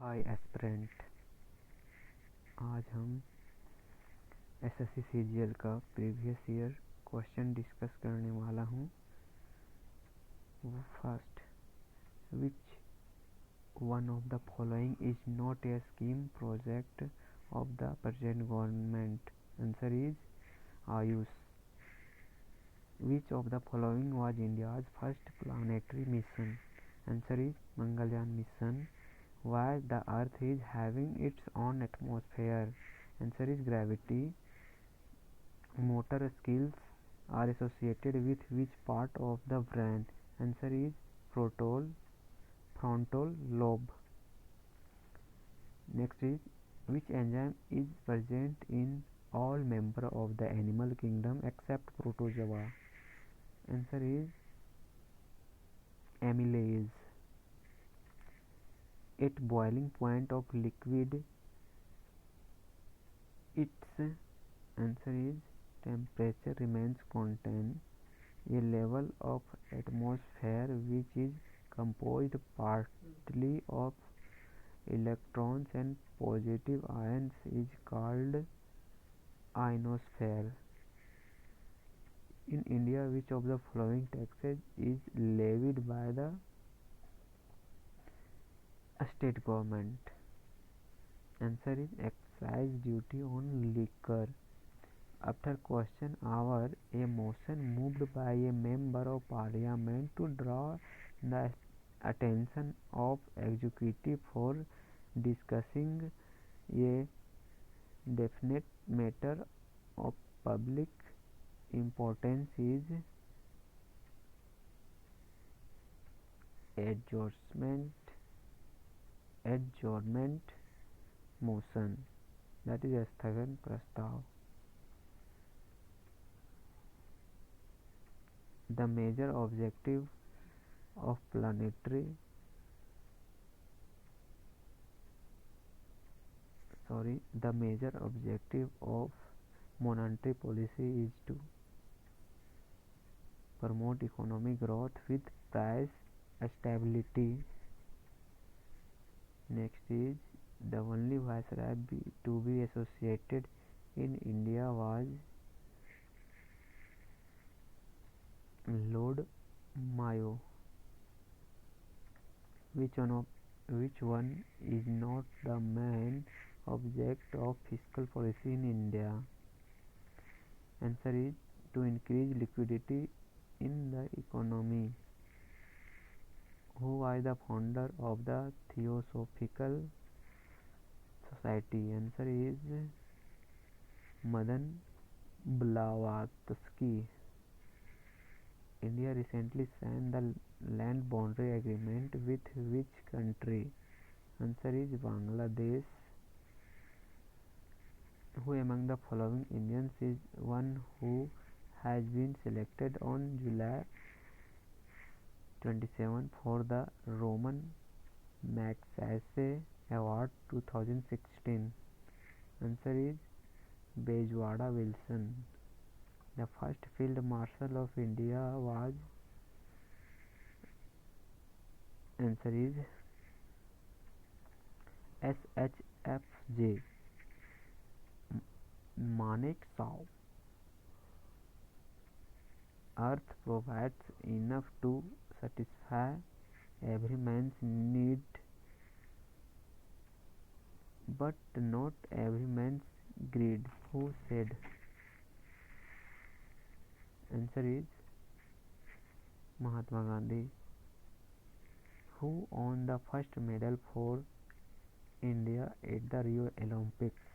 हाय aspirant. आज हम SSC CGL का प्रीवियस ईयर क्वेश्चन डिस्कस करने वाला हूँ। First, which one of the following is not a scheme project of the present government? Answer is Ayush. Which of the following was India's first planetary mission? Answer is Mangalyaan mission. Why the earth is having its own atmosphere? Answer is gravity. Motor skills are associated with which part of the brain? Answer is frontal lobe. Next is, which enzyme is present in all members of the animal kingdom except protozoa? Answer is amylase. At boiling point of liquid, its answer is temperature remains constant. A level of atmosphere which is composed partly of electrons and positive ions is called ionosphere. In India, which of the following taxes is levied by the state government? Answer is excise duty on liquor. After question hour, a motion moved by a member of parliament to draw the attention of executive for discussing a definite matter of public importance is adjournment motion, that is स्थगन प्रस्ताव. The major objective of monetary policy is to promote economic growth with price stability. Next is, the only viceroy to be associated in India was Lord Mayo. Which one is not the main object of fiscal policy in India? Answer is to increase liquidity in the economy. Who was the founder of the Theosophical Society? Answer is Madan Blavatsky. India recently signed the land boundary agreement with which country? Answer is Bangladesh. Who among the following Indians is one who has been selected on July 27 for the Roman Magsaysay Award 2016? Answer is Bejwada Wilson. The first Field Marshal of India was, answer is SHFJ Manekshaw. Earth provides enough to satisfy every man's need, but not every man's greed. Who said? Answer is Mahatma Gandhi. Who won the first medal for India at the Rio Olympics?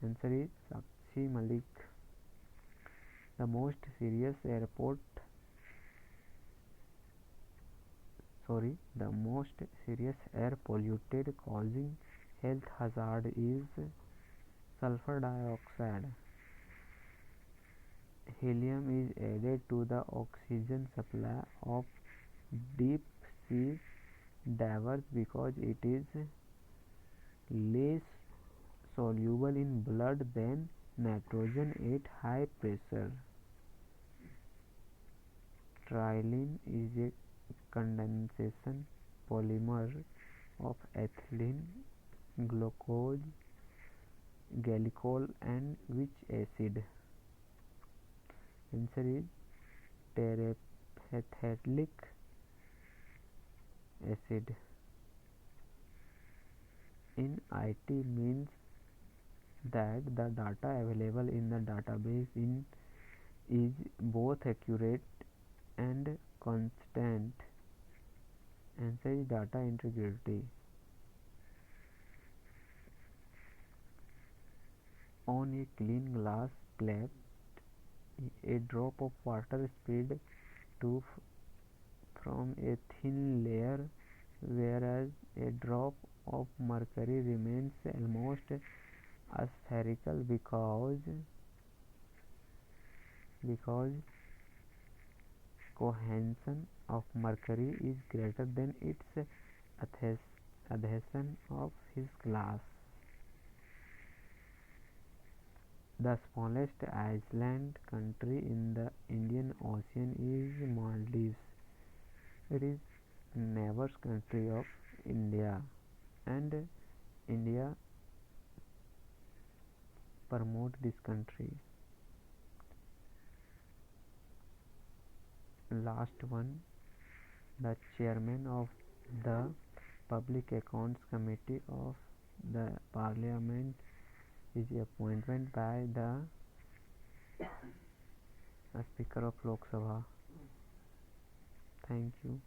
Answer is Sakshi Malik. The most serious air polluted causing health hazard is sulfur dioxide. Helium is added to the oxygen supply of deep sea divers because it is less soluble in blood than nitrogen at high pressure. Trilene is a condensation polymer of ethylene glucose glycol and which acid? Answer is terephthalic acid. In IT means that the data available in the database is both accurate and constant. Answer is data integrity. On a clean glass plate, a drop of water spread to from a thin layer, whereas a drop of mercury remains almost spherical because cohesion of mercury is greater than its adhesion of his glass. The smallest island country in the Indian Ocean is Maldives. It is neighbors country of India, and India promote this country. Last one, the chairman of the Public Accounts Committee of the Parliament is appointed by the Speaker of Lok Sabha. Thank you.